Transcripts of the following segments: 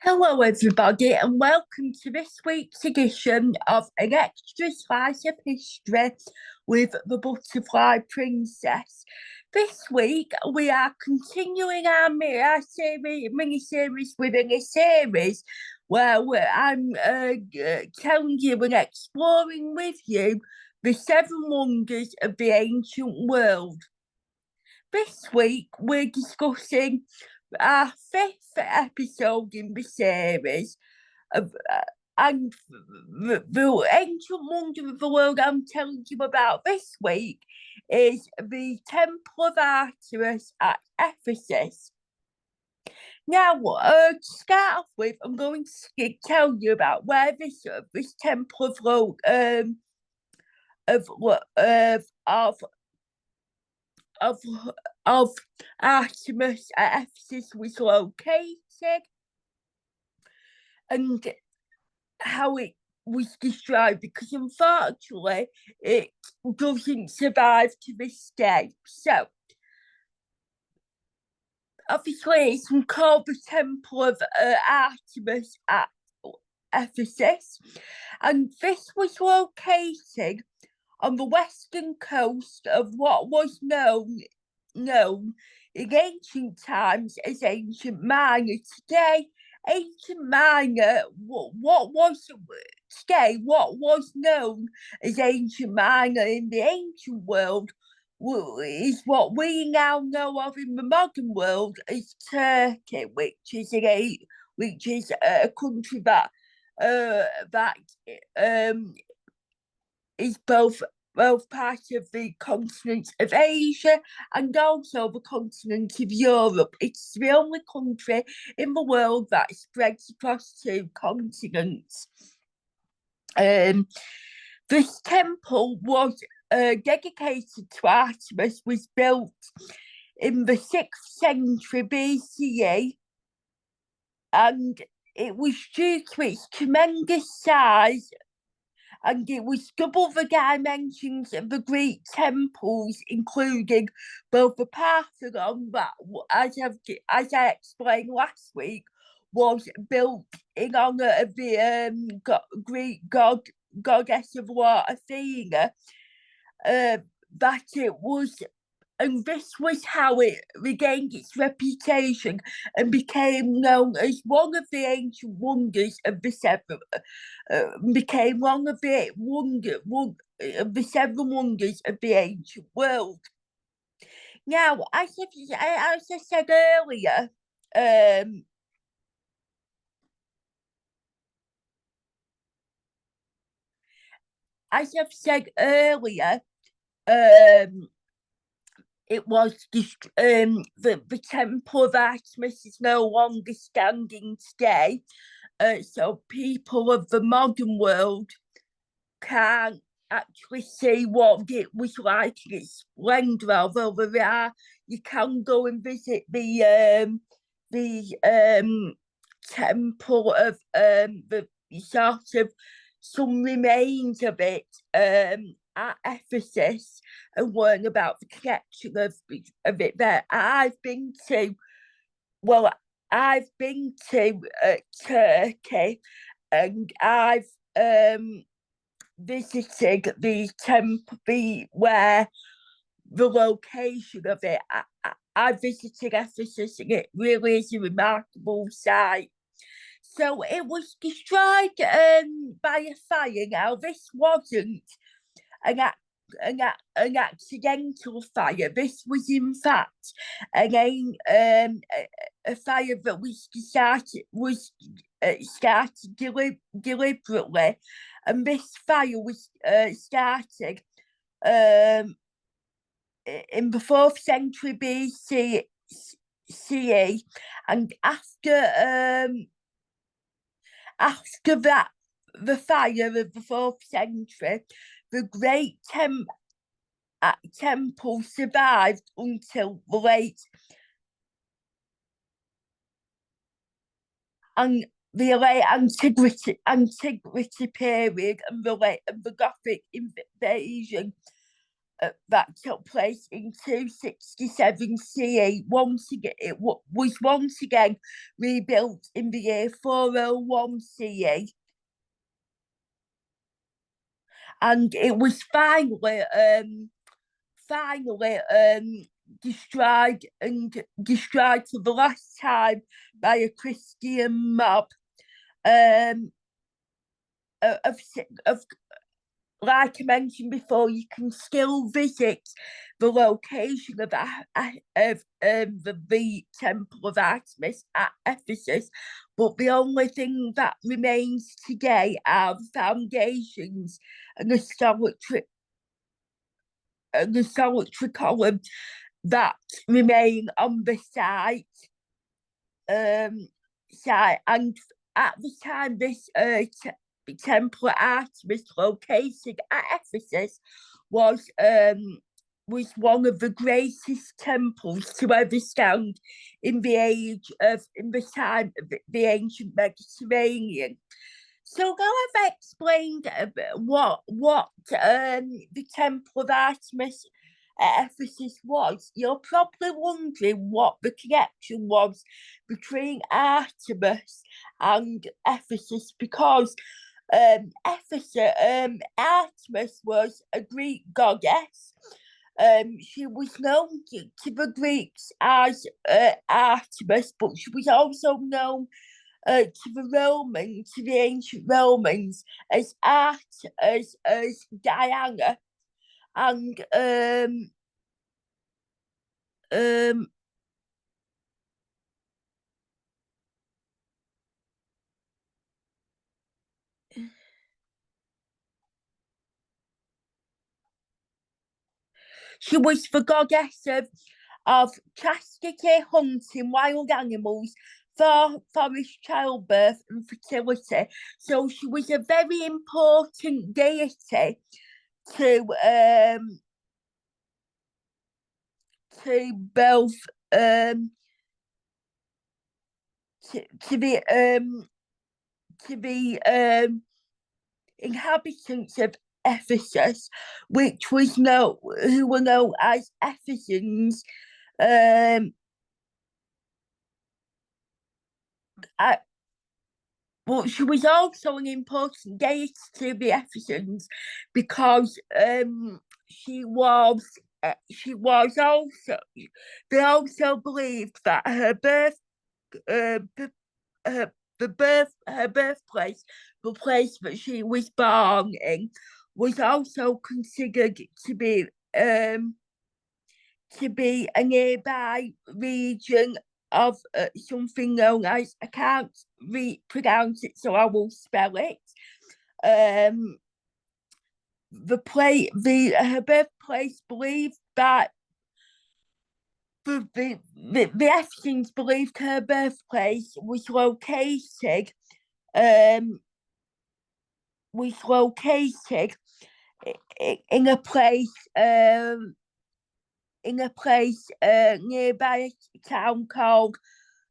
Hello, everybody, and welcome to this week's edition of An Extra Slice of History with the Butterfly Princess. This week, we are continuing our mini-series within a series where I'm telling you and exploring with you the seven wonders of the ancient world. This week, we're discussing our fifth episode in the series of, and the ancient wonder of the world I'm telling you about this week is the Temple of Artemis at Ephesus. Now, to start off with, I'm going to tell you about where this temple of of Artemis at Ephesus was located and how it was destroyed, because unfortunately it doesn't survive to this day. So obviously it's called the Temple of Artemis at Ephesus, and this was located on the western coast of what was known in ancient times as Ancient Minor. Today, Ancient Minor, what was known as Ancient Minor in the ancient world is what we now know of in the modern world as Turkey, which is a country that is both part of the continent of Asia and also the continent of Europe. It's the only country in the world that spreads across two continents. This temple was dedicated to Artemis, was built in the 6th century BCE, and it was due to its tremendous size, and it was double the dimensions of the Greek temples, including both the Parthenon, that, as I explained last week, was built in honour of the Greek goddess of war Athena. That it was, and this was how it regained its reputation and became known as one of the ancient wonders of the seven. Became one of the seven wonders of the ancient world. Now, as I said earlier, as I've said earlier, it was the Temple of Artemis is no longer standing today, so people of the modern world can't actually see what it was like in its splendour. Although you can go and visit the temple of the sort of some remains of it at Ephesus and learn about the connection of it there. I've been to Turkey, and I've visited the temple, where the location of it. I visited Ephesus, and it really is a remarkable sight. So it was destroyed by a fire. Now, this wasn't an accidental fire. This was, in fact, a fire that started deliberately, and this fire was started in the 4th century BCE, and after that, the fire of the 4th century, the great temple survived until the late antiquity period and the Gothic invasion that took place in 267 CE. Once again, it was once again rebuilt in the year 401 CE, and it was finally destroyed for the last time by a Christian mob. Um, of Like I mentioned before, you can still visit the location of the Temple of Artemis at Ephesus, but the only thing that remains today are the foundations and the solitary column that remain on the site. And at the time this Temple of Artemis located at Ephesus was one of the greatest temples to ever stand in the time of the ancient Mediterranean. So now I've explained what the Temple of Artemis at Ephesus was, you're probably wondering what the connection was between Artemis and Ephesus, because Artemis was a Greek goddess. She was known to the Greeks as Artemis, but she was also known to the ancient Romans as Diana, and she was the goddess of chastity, hunting wild animals, forest childbirth, and fertility. So she was a very important deity to both to the inhabitants of Ephesus, who were known as Ephesians. But she was also an important deity to the Ephesians because she was also, they also believed that her birthplace, the place that she was born in, was also considered to be a nearby region of something known as, I can't pronounce it, so I will spell it. Her birthplace believed that the Ephesians believed her birthplace was located in a place nearby a town called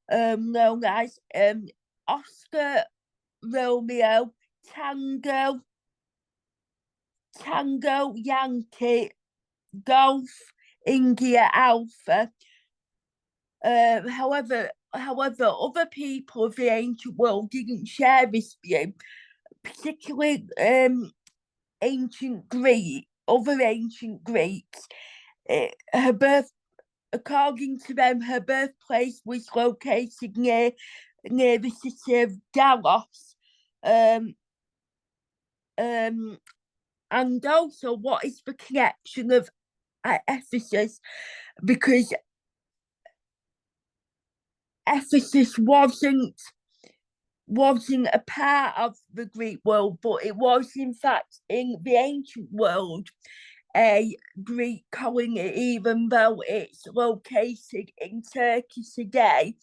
known as Oscar Romeo Tango Yankee Golf India Alpha. However, other people of the ancient world didn't share this view, particularly other ancient Greeks. According to them, her birthplace was located near the city of Delos. And also, what is the connection of Ephesus? Because Ephesus wasn't a part of the Greek world, but it was in fact in the ancient world a Greek colony, even though it's located in Turkey today.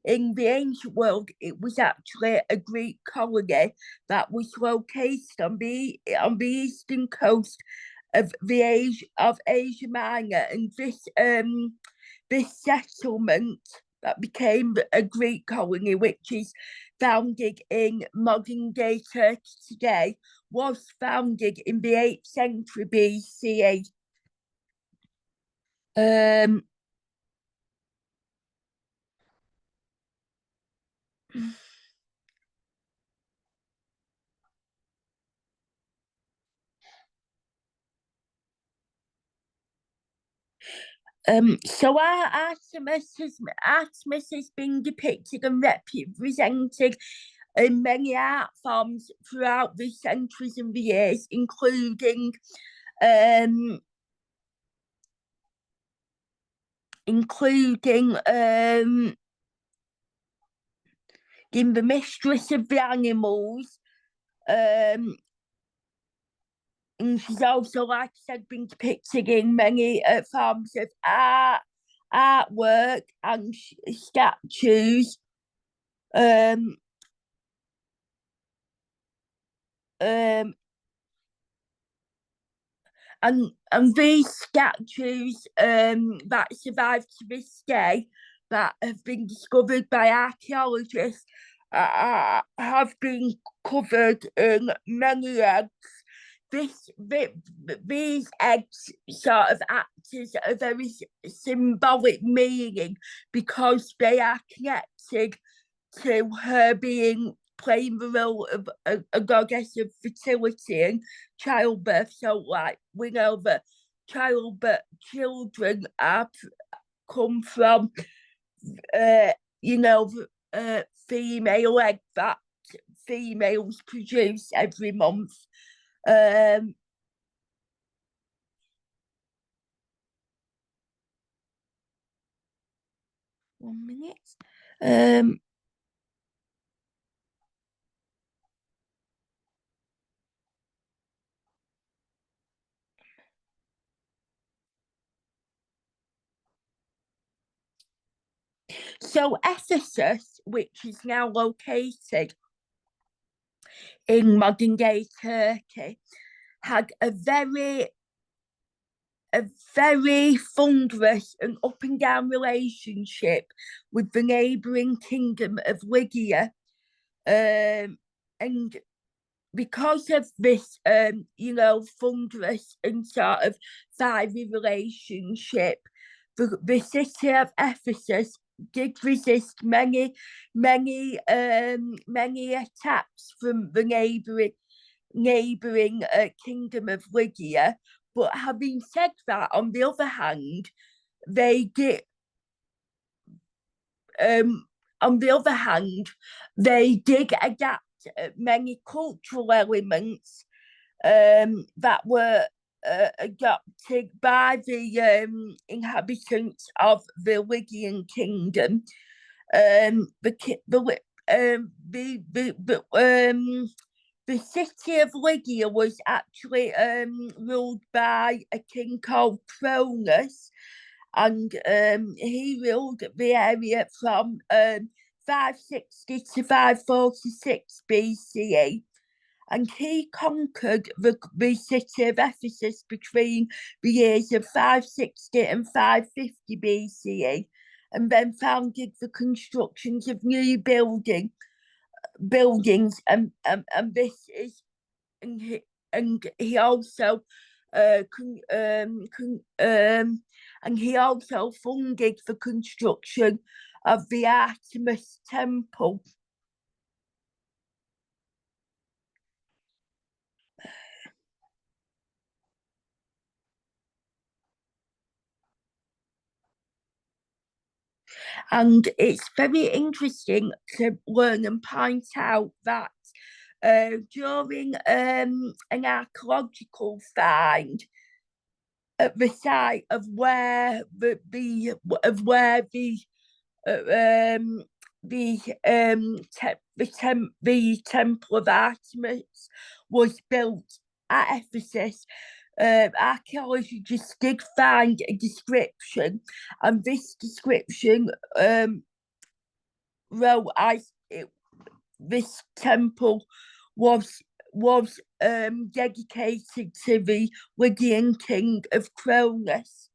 In the ancient world, it was actually a Greek colony that was located on the eastern coast of Asia Minor, and this settlement that became a Greek colony, which is founded in modern day Turkey today, was founded in the 8th century BCE. Um, so Artemis has been depicted and represented in many art forms throughout the centuries and the years, um, including in the mistress of the animals. Um, and she's also, like I said, been depicted in many forms of artwork and statues. Um, um, and these statues that survive to this day, that have been discovered by archaeologists, have been covered in many eggs. This, these eggs sort of act as a very symbolic meaning because they are connected to her being playing the role of a goddess of fertility and childbirth. So, like, we know that children are come from, uh, you know, female egg that females produce every month. Um, 1 minute. Um, so Ephesus, which is now located in modern day Turkey, had a very thunderous and up and down relationship with the neighbouring kingdom of Lydia. And because of this, thunderous and sort of fiery relationship, the city of Ephesus did resist many attacks from the neighbouring kingdom of Lydia. But having said that, on the other hand, they did. Um, on the other hand, they did adapt many cultural elements that were adopted by the inhabitants of the Lydian kingdom. The city of Lydia was actually ruled by a king called Cronus, and he ruled the area from 560 to 546 BCE. And he conquered the city of Ephesus between the years of 560 and 550 BCE, and then founded the constructions of new buildings, and this is and he also and he also funded the construction of the Artemis Temple. And it's very interesting to learn and point out that during an archaeological find at the site of where the Temple of Artemis was built at Ephesus, archaeologists did find a description, and this description wrote as this temple was dedicated to the Lydian king of Cronus.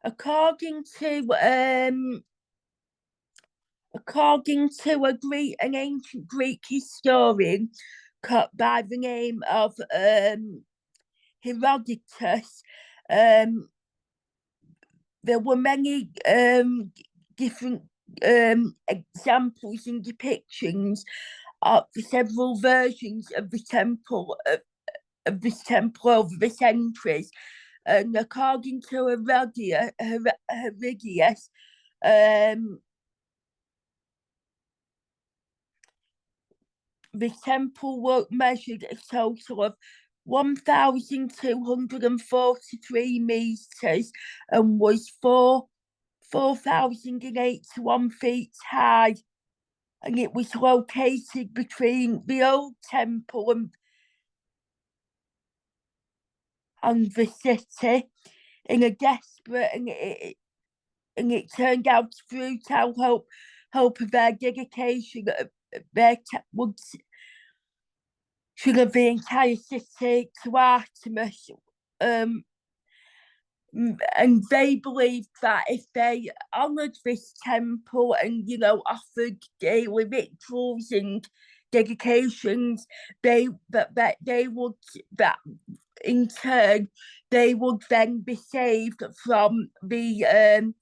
According to According to an ancient Greek historian by the name of Herodotus, there were many different examples and depictions of several versions of the temple of this temple over the centuries. And according to Herodotus, the temple was measured a total of 1,243 meters and was 4,081 feet high. And it was located between the old temple and the city in a desperate, and it turned out to fruitful hope of their dedication would should have the entire city to Artemis. And they believed that if they honoured this temple and, you know, offered daily rituals and dedications, they would that in turn they would then be saved from various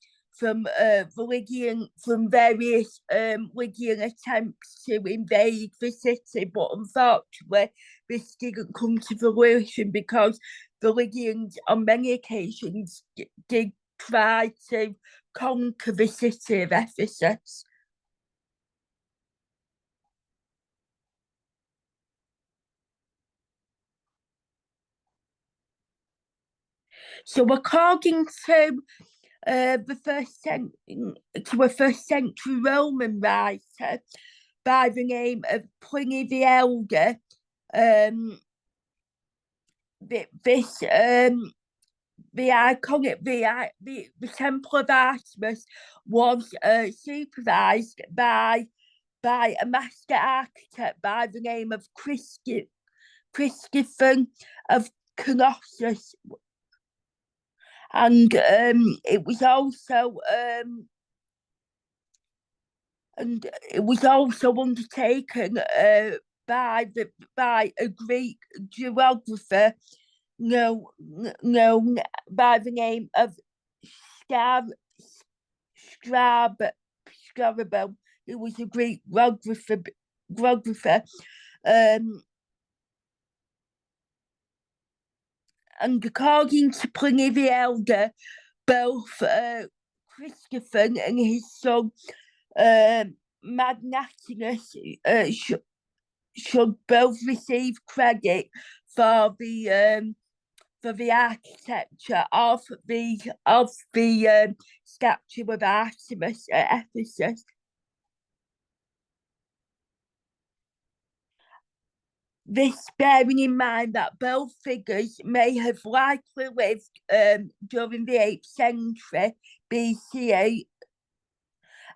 Lydian attempts to invade the city, but unfortunately this didn't come to fruition because the Lydians on many occasions did try to conquer the city of Ephesus. So according to the first century Roman writer by the name of Pliny the Elder, this the Temple of Artemis was supervised by a master architect by the name of Christopher of Knossos, and it was also undertaken by a Greek geographer known by the name of Strabo, who was a Greek geographer. And according to Pliny the Elder, both Christopher and his son Magnatinus should both receive credit for the architecture of the statue of Artemis at Ephesus. This bearing in mind that both figures may have likely lived during the 8th century BCE,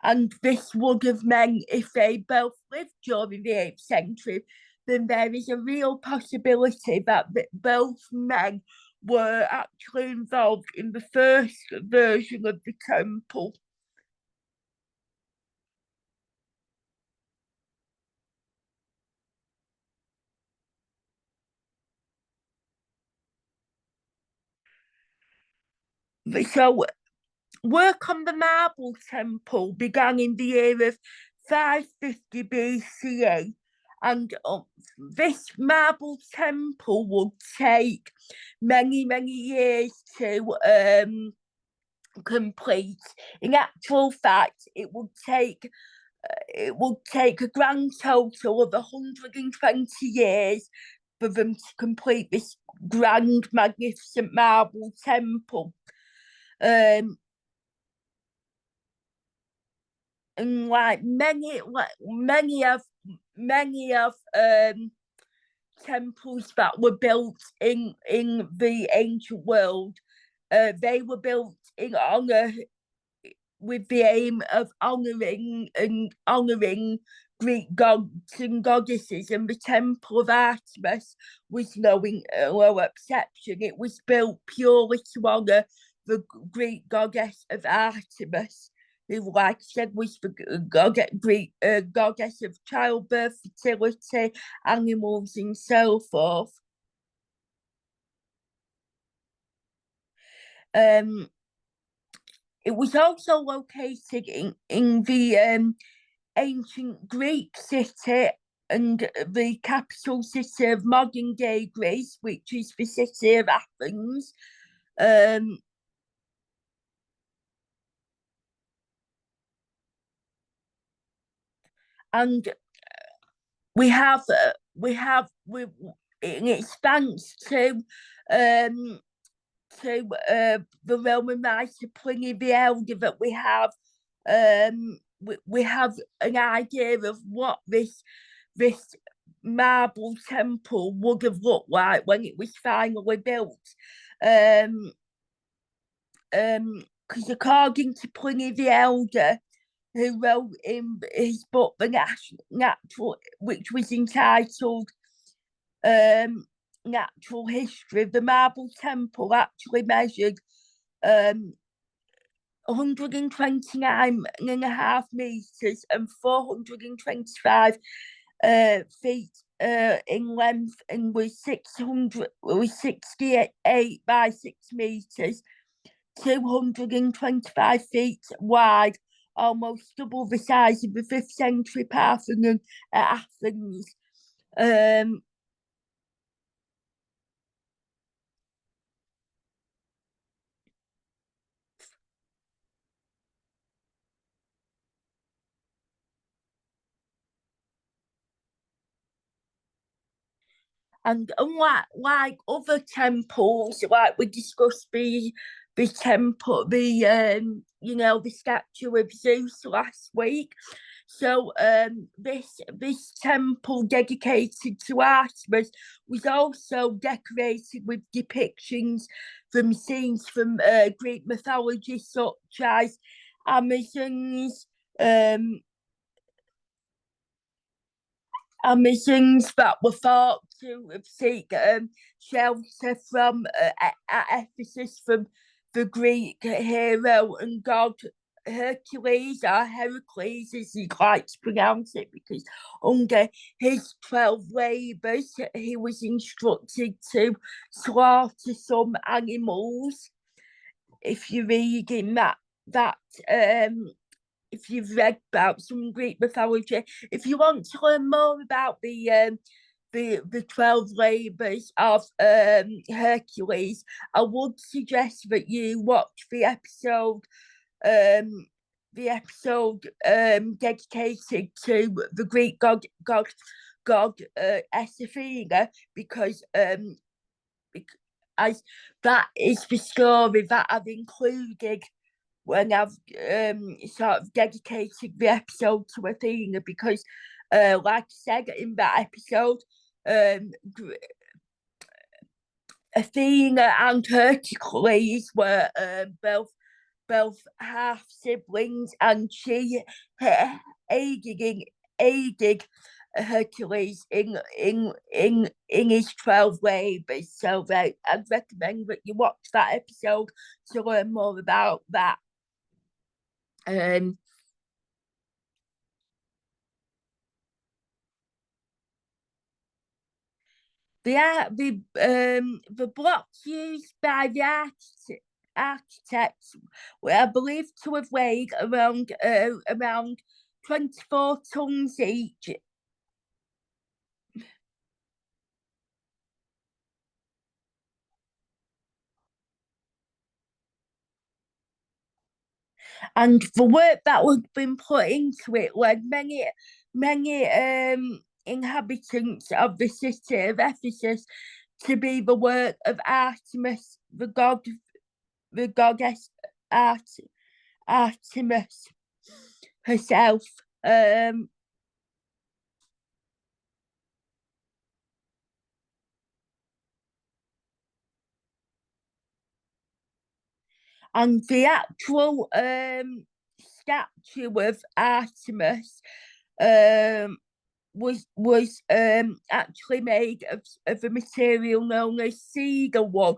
and this would have meant if they both lived during the 8th century, then there is a real possibility that both men were actually involved in the first version of the temple. So work on the marble temple began in the year of 550 BCE, and this marble temple would take many years to complete. In actual fact, it would take a grand total of 120 years for them to complete this grand, magnificent marble temple. And like many of temples that were built in the ancient world, they were built in honor with the aim of honoring Greek gods and goddesses, and the Temple of Artemis was no exception. It was built purely to honor the Greek goddess of Artemis. who, like I said, was the Greek goddess of childbirth, fertility, animals, and so forth. Um, it was also located in the ancient Greek city and the capital city of modern day Greece, which is the city of Athens. Um, and we in its thanks um the Roman writer Pliny the Elder that we have an idea of what this marble temple would have looked like when it was finally built. Um, because according to Pliny the Elder, who wrote in his book The Natural, which was entitled Natural History, the marble temple actually measured 129.5 meters and 425 feet in length, and was 68 by 6 meters, 225 feet wide, almost double the size of the 5th century Parthenon at Athens. Um, And unlike other temples, like we discussed the temple, the statue of Zeus last week. So this temple dedicated to Artemis was also decorated with depictions from scenes from Greek mythology, such as Amazons, um, Amazons that were thought to seek shelter from at Ephesus from the Greek hero and god Hercules, or Heracles as he likes to pronounce it, because under his 12 labours he was instructed to slaughter some animals. If you read in that if you've read about some Greek mythology, if you want to learn more about the 12 labours of Hercules, I would suggest that you watch um, the episode dedicated to the Greek god Athena, because as that is the story that I've included when I've sort of dedicated the episode to Athena, because like I said in that episode, um, Athena and Hercules were both half siblings, and she aided Hercules in his 12 labours. So I'd recommend that you watch that episode to learn more about that. Um, the blocks used by the architects were believed to have weighed around 24 tons each. And the work that had been put into it led many inhabitants of the city of Ephesus to be the work of Artemis, the goddess Art, Artemis herself. Um, and the actual statue of Artemis um, was actually made of a material known as cedar wood.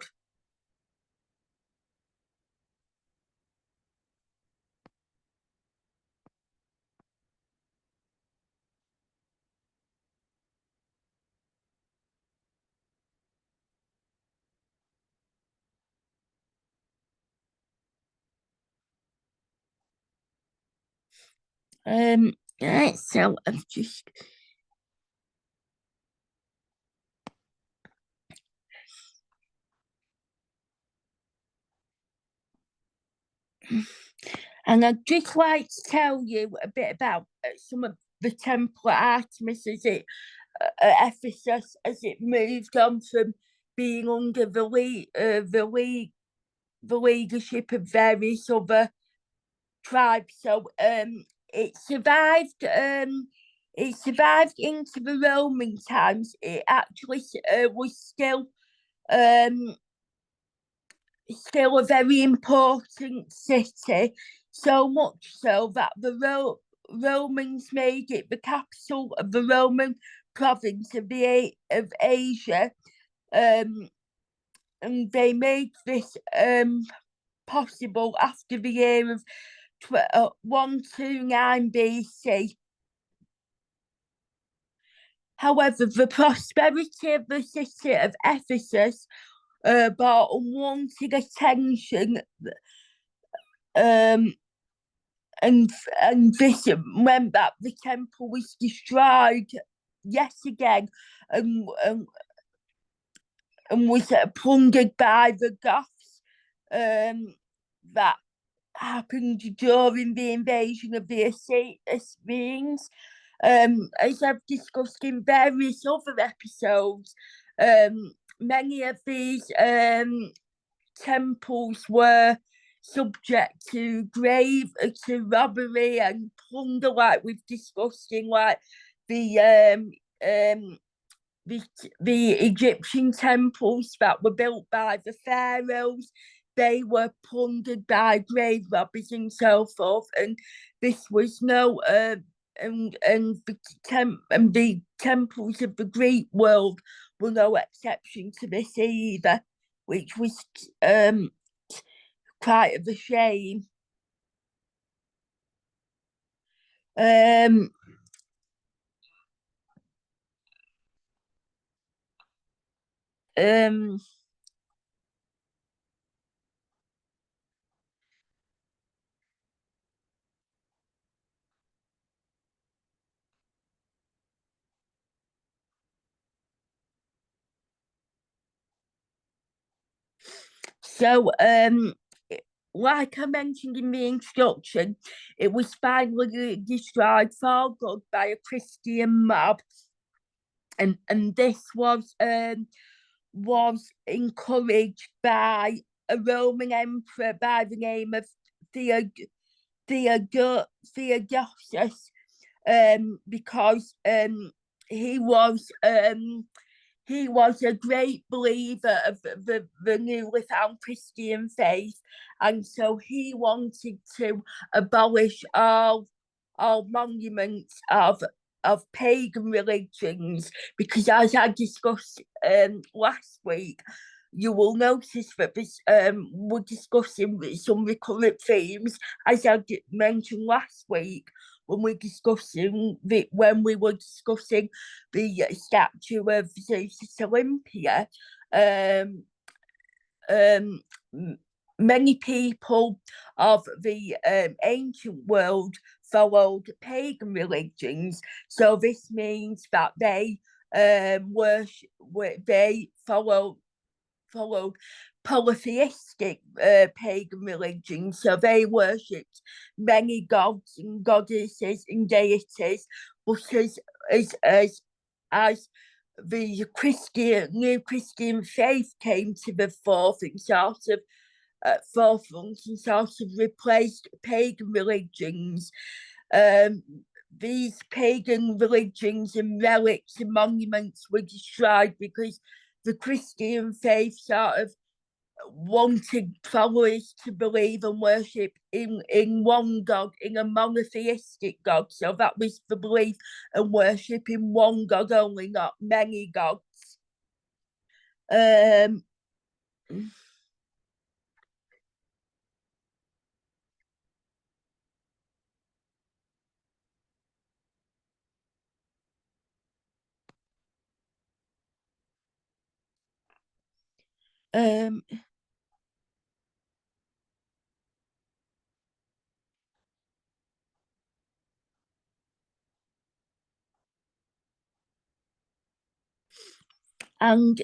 Right, so I've just and I'd just like to tell you a bit about some of the Temple of Artemis as it Ephesus as it moved on from being under the leadership of various other tribes. So it survived into the Roman times. It actually was um still a very important city, so much so that Romans made it the capital of the Roman province of Asia, um, and they made this possible after the year of 129 BC. However, the prosperity of the city of Ephesus brought unwanted attention, um, and this meant that the temple was destroyed yet again, and and, and was plundered by the Goths. That happened during the invasion of the Assyrians. As I've discussed in various other episodes, many of these temples were subject to grave to robbery and plunder, like we've discussed in like the um um the the Egyptian temples that were built by the pharaohs. They were plundered by grave robbers and so forth, and this was no and the temples of the Greek world were no exception to this either, which was quite of a shame. Um, um, so, like I mentioned in the introduction, it was finally destroyed for good by a Christian mob, and this was encouraged by a Roman emperor by the name of Theodosius, because he was um, he was a great believer of the newly found Christian faith, and so he wanted to abolish all monuments of pagan religions, because as I discussed last week, you will notice that this we're discussing some recurrent themes, as I mentioned last week when we were discussing the statue of Zeus Olympia. Um, um, Many people of the ancient world followed pagan religions, so this means that they followed polytheistic pagan religions. So they worshipped many gods and goddesses and deities, but as the new Christian faith came to the forefront and sort of replaced pagan religions. Um, these pagan religions and relics and monuments were destroyed because the Christian faith sort of wanted followers to believe and worship in one God, in a monotheistic God. So that was the belief and worship in one God only, not many gods. Um, um, and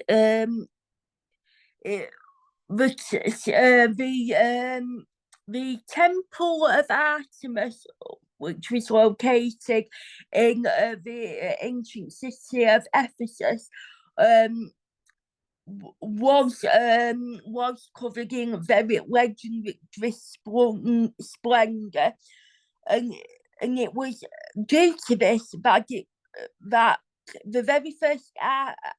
the Temple of Artemis, which was located in the ancient city of Ephesus, was covered in very legendary splendor, and it was due to this that the very first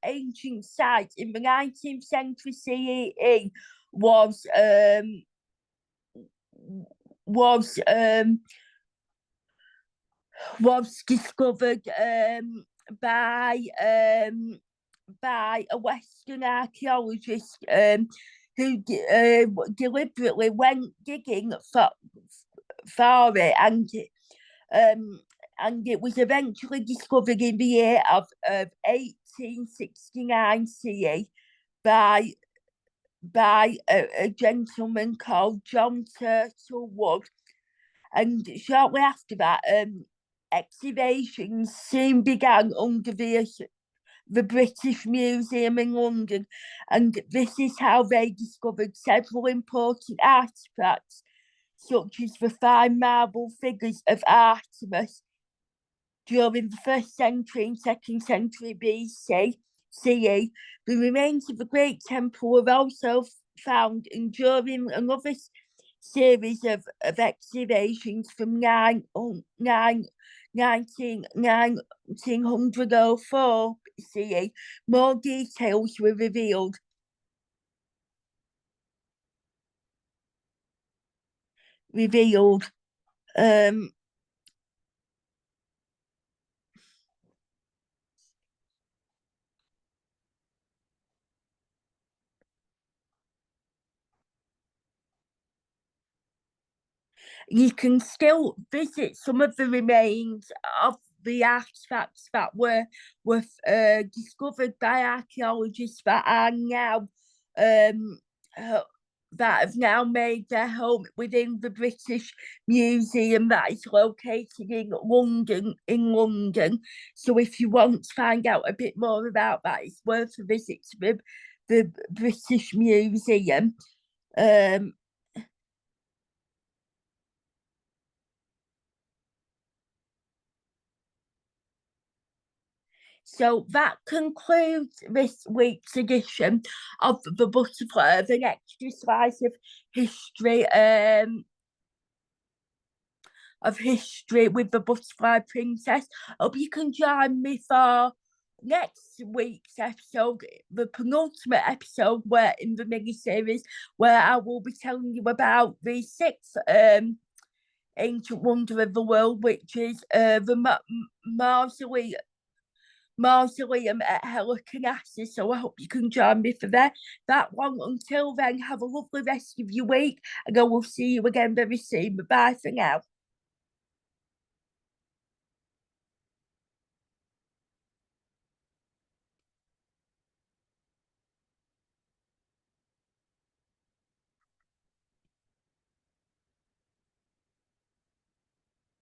ancient site in the 19th century CE was was um, was discovered by by a Western archaeologist who deliberately went digging for it, and it was eventually discovered in the year of 1869 CE by a gentleman called John Turtle Wood. And shortly after that, excavations soon began under the British Museum in London, and this is how they discovered several important artifacts, such as the fine marble figures of Artemis during the 1st century and 2nd century BC. CE. The remains of the Great Temple were also found, and during another series of excavations from 1904 CE, more details were revealed. You can still visit some of the remains of the artifacts that were discovered by archaeologists that are now that have now made their home within the British Museum that is located in London. So if you want to find out a bit more about that, it's worth a visit to the British Museum. So that concludes this week's edition of the Butterfly of an Extra Slice of history with the Butterfly Princess. Hope you can join me for next week's episode, the penultimate episode where in the mini series, where I will be telling you about the 6th ancient wonder of the world, which is the mausoleum at Helicarnassus. So I hope you can join me for that one. Until then, have a lovely rest of your week, and I will see you again very soon. Bye for now.